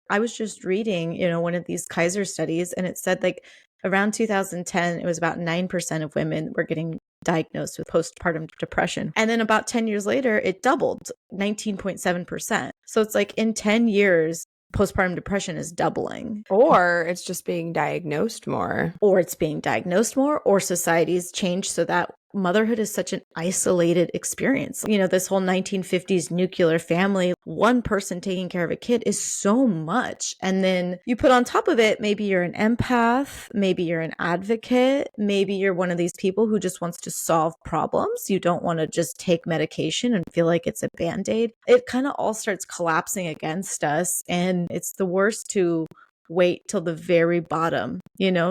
I was just reading, one of these Kaiser studies, and it said like around 2010, it was about 9% of women were getting diagnosed with postpartum depression. And then about 10 years later, it doubled 19.7%. So it's like in 10 years, postpartum depression is doubling. Or it's just being diagnosed more. Or it's being diagnosed more, or society's changed so that motherhood is such an isolated experience. This whole 1950s nuclear family, one person taking care of a kid is so much. And then you put on top of it, maybe you're an empath, maybe you're an advocate, maybe you're one of these people who just wants to solve problems. You don't want to just take medication and feel like it's a Band-Aid. It kind of all starts collapsing against us. And it's the worst to wait till the very bottom,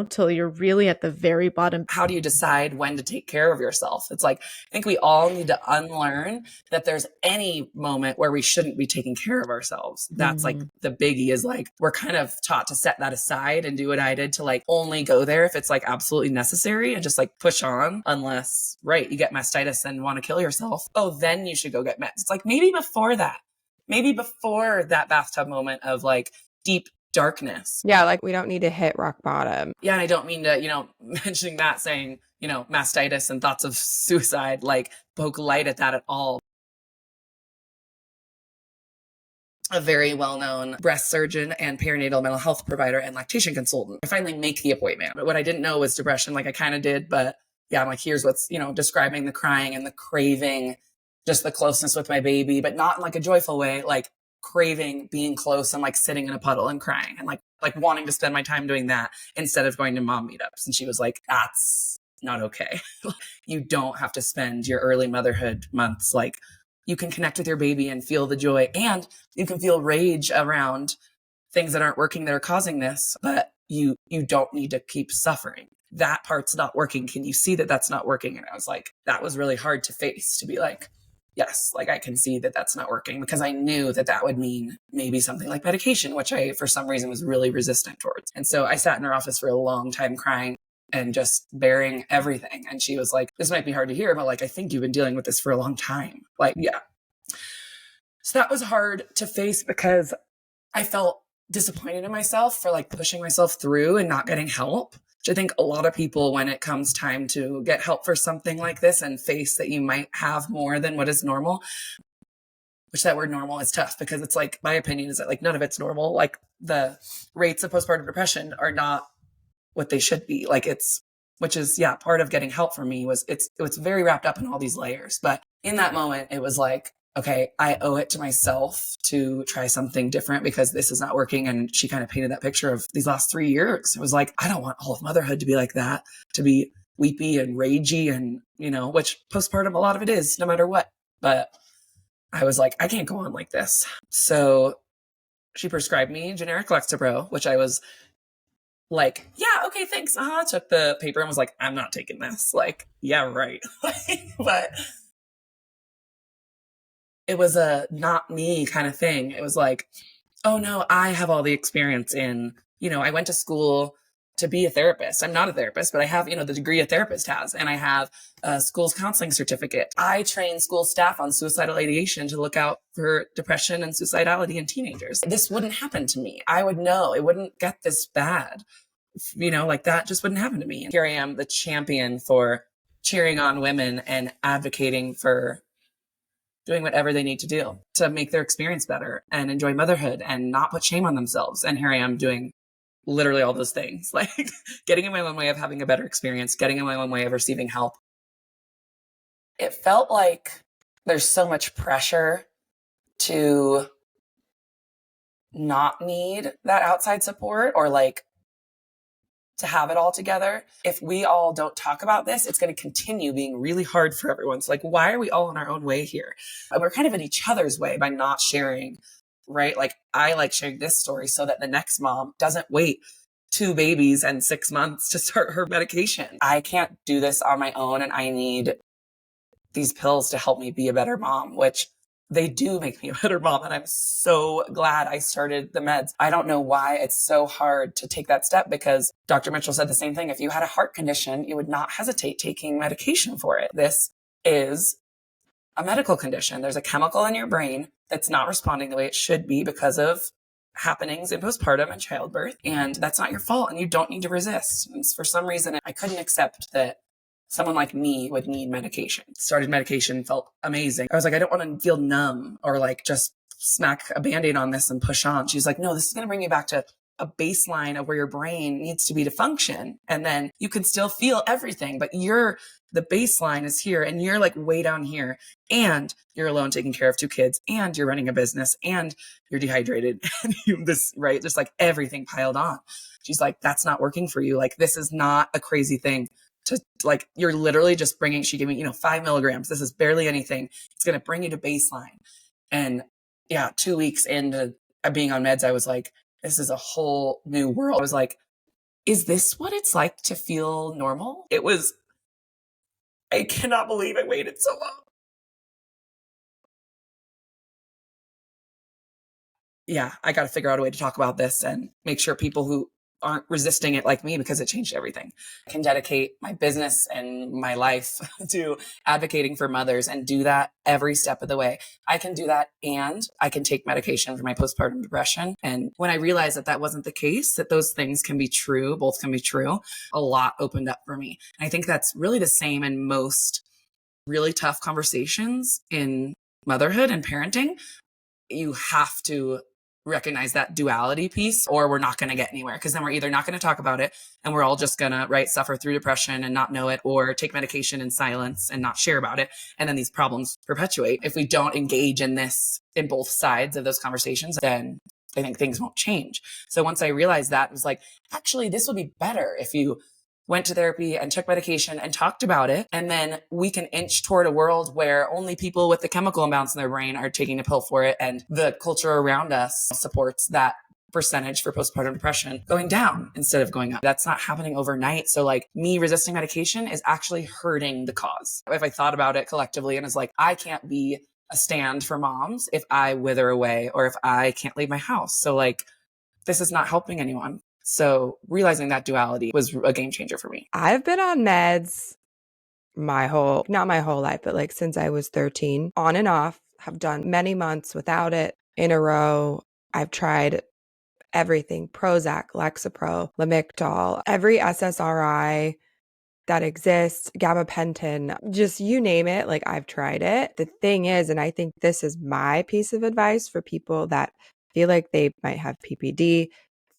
till you're really at the very bottom. How do you decide when to take care of yourself? It's like, I think we all need to unlearn that there's any moment where we shouldn't be taking care of ourselves. That's like the biggie, is like, we're kind of taught to set that aside and do what I did, to like only go there if it's like absolutely necessary and just like push on, unless, right, you get mastitis and want to kill yourself. Oh, then you should go get meds. It's like, maybe before that bathtub moment of like deep darkness. Yeah, like we don't need to hit rock bottom. Yeah, and I don't mean to, mentioning that, saying, mastitis and thoughts of suicide, like poke light at that at all. A very well-known breast surgeon and perinatal mental health provider and lactation consultant. I finally make the appointment. But what I didn't know was depression. Like I kind of did, but yeah, I'm like, here's what's, describing the crying and the craving, just the closeness with my baby, but not in like a joyful way, like craving being close and like sitting in a puddle and crying and like wanting to spend my time doing that instead of going to mom meetups. And she was like, that's not okay. You don't have to spend your early motherhood months. Like you can connect with your baby and feel the joy, and you can feel rage around things that aren't working that are causing this, but you don't need to keep suffering. That part's not working. Can you see that that's not working? And I was like, that was really hard to face, to be like, yes, like I can see that that's not working, because I knew that that would mean maybe something like medication, which I, for some reason, was really resistant towards. And so I sat in her office for a long time crying and just bearing everything. And she was like, this might be hard to hear, but like, I think you've been dealing with this for a long time. Like, yeah. So that was hard to face because I felt disappointed in myself for like pushing myself through and not getting help. I think a lot of people, when it comes time to get help for something like this and face that you might have more than what is normal, which that word normal is tough, because it's like, my opinion is that like none of it's normal. Like the rates of postpartum depression are not what they should be. Like which is, yeah, part of getting help for me was it's very wrapped up in all these layers. But in that moment, it was like, okay, I owe it to myself to try something different because this is not working. And she kind of painted that picture of these last 3 years. It was like, I don't want all of motherhood to be like that, to be weepy and ragey and, which postpartum, a lot of it is, no matter what. But I was like, I can't go on like this. So she prescribed me generic Lexapro, which I was like, yeah, okay, thanks. Took the paper and was like, I'm not taking this. Like, yeah, right. But it was a not me kind of thing. It was like, oh no, I have all the experience in, I went to school to be a therapist. I'm not a therapist, but I have, the degree a therapist has, and I have a school's counseling certificate. I train school staff on suicidal ideation to look out for depression and suicidality in teenagers. This wouldn't happen to me. I would know it wouldn't get this bad. Like that just wouldn't happen to me. And here I am, the champion for cheering on women and advocating for doing whatever they need to do to make their experience better and enjoy motherhood and not put shame on themselves. And here I am doing literally all those things, like getting in my own way of having a better experience, getting in my own way of receiving help. It felt like there's so much pressure to not need that outside support, or like to have it all together. If we all don't talk about this, it's going to continue being really hard for everyone. So like, why are we all in our own way here? And we're kind of in each other's way by not sharing, right? Like I like sharing this story so that the next mom doesn't wait 2 babies and 6 months to start her medication. I can't do this on my own, and I need these pills to help me be a better mom, which they do make me a better mom. And I'm so glad I started the meds. I don't know why it's so hard to take that step, because Dr. Mitchell said the same thing. If you had a heart condition, you would not hesitate taking medication for it. This is a medical condition. There's a chemical in your brain that's not responding the way it should be because of happenings in postpartum and childbirth, and that's not your fault, and you don't need to resist. And for some reason, I couldn't accept that someone like me would need medication. Started medication, felt amazing. I was like, I don't want to feel numb or like just smack a Band-Aid on this and push on. She's like, no, this is going to bring you back to a baseline of where your brain needs to be to function. And then you can still feel everything, but the baseline is here and you're like way down here, and you're alone taking care of 2 kids, and you're running a business, and you're dehydrated and right? Just like everything piled on. She's like, that's not working for you. Like, this is not a crazy thing to like, you're literally just she gave me, 5 milligrams. This is barely anything. It's going to bring you to baseline. And yeah, 2 weeks into being on meds, I was like, this is a whole new world. I was like, is this what it's like to feel normal? I cannot believe I waited so long. Yeah, I got to figure out a way to talk about this and make sure people who aren't resisting it like me, because it changed everything, I can dedicate my business and my life to advocating for mothers and do that every step of the way. I can do that, and I can take medication for my postpartum depression. And when I realized that wasn't the case, that those things can be true, both can be true, a lot opened up for me. And I think that's really the same in most really tough conversations in motherhood and parenting. You have to recognize that duality piece, or we're not going to get anywhere, because then we're either not going to talk about it and we're all just going to suffer through depression and not know it, or take medication in silence and not share about it, and then these problems perpetuate. If we don't engage in both sides of those conversations, then I think things won't change. So once I realized that, it was like, actually, this would be better if you went to therapy and took medication and talked about it. And then we can inch toward a world where only people with the chemical imbalance in their brain are taking a pill for it. And the culture around us supports that percentage for postpartum depression going down instead of going up. That's not happening overnight. So like, me resisting medication is actually hurting the cause. If I thought about it collectively and is like, I can't be a stand for moms if I wither away, or if I can't leave my house. So like, this is not helping anyone. So realizing that duality was a game changer for me. I've been on meds not my whole life, but like since I was 13, on and off, have done many months without it in a row. I've tried everything: Prozac, Lexapro, Lamictal, every SSRI that exists, gabapentin, just you name it. Like, I've tried it. The thing is, and I think this is my piece of advice for people that feel like they might have PPD,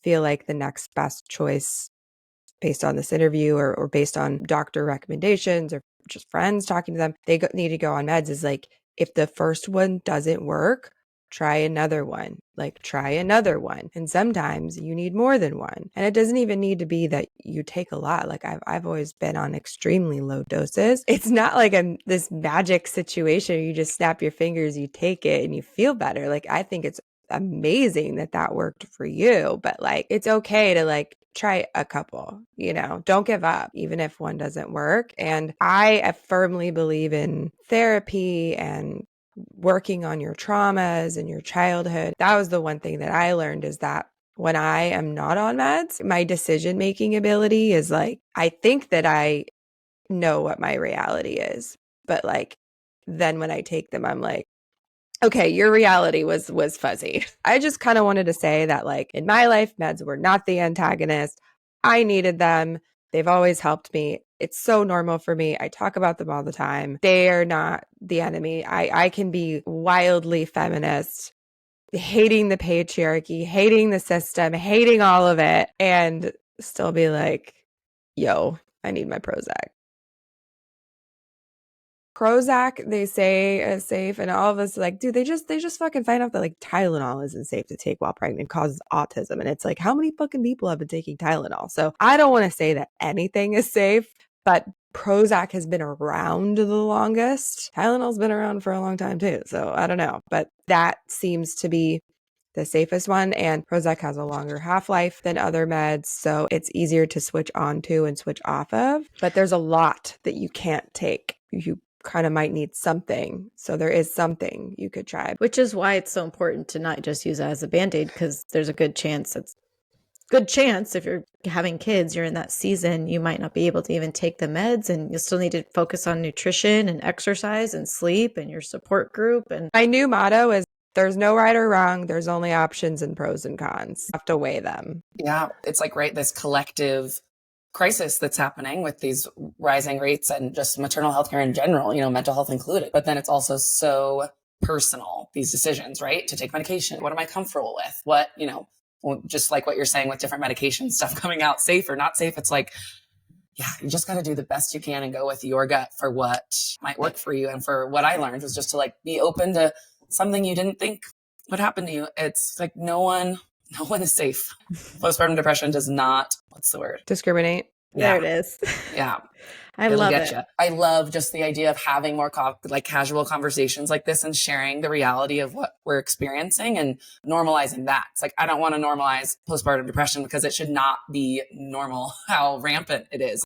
feel like the next best choice based on this interview or based on doctor recommendations or just friends talking to them, they need to go on meds, is like, if the first one doesn't work, try another one. Like, try another one. And sometimes you need more than one. And it doesn't even need to be that you take a lot. Like, I've always been on extremely low doses. It's not like this magic situation. You just snap your fingers, you take it, and you feel better. Like, I think it's amazing that worked for you, but like, it's okay to like try a couple, don't give up even if one doesn't work. And I firmly believe in therapy and working on your traumas and your childhood. That was the one thing that I learned, is that when I am not on meds, my decision-making ability is like, I think that I know what my reality is, but like, then when I take them, I'm like, okay, your reality was fuzzy. I just kind of wanted to say that, like, in my life, meds were not the antagonist. I needed them. They've always helped me. It's so normal for me. I talk about them all the time. They are not the enemy. I can be wildly feminist, hating the patriarchy, hating the system, hating all of it, and still be like, yo, I need my Prozac. Prozac, they say, is safe, and all of us are like, dude, they just fucking find out that like Tylenol isn't safe to take while pregnant, causes autism. And it's like, how many fucking people have been taking Tylenol? So I don't want to say that anything is safe, but Prozac has been around the longest. Tylenol's been around for a long time too. So I don't know, but that seems to be the safest one. And Prozac has a longer half-life than other meds, so it's easier to switch on to and switch off of. But there's a lot that you can't take. You kind of might need something. So there is something you could try. Which is why it's so important to not just use it as a Band-Aid, because there's a good chance if you're having kids, you're in that season, you might not be able to even take the meds, and you'll still need to focus on nutrition and exercise and sleep and your support group. And my new motto is There's no right or wrong. There's only options and pros and cons. You have to weigh them. Yeah. It's like, right, this collective crisis that's happening with these rising rates and just maternal health care in general, mental health included. But then it's also so personal, these decisions, right? To take medication. What am I comfortable with? What, just like what you're saying with different medication stuff coming out, safe or not safe. It's like, yeah, you just got to do the best you can and go with your gut for what might work for you. And for what I learned was just to be open to something you didn't think would happen to you. It's like no one is safe. Postpartum depression does not, what's the word? Discriminate. There it is. Yeah. I love get it. You. I love just the idea of having more casual conversations like this and sharing the reality of what we're experiencing and normalizing that. It's like, I don't want to normalize postpartum depression because it should not be normal how rampant it is.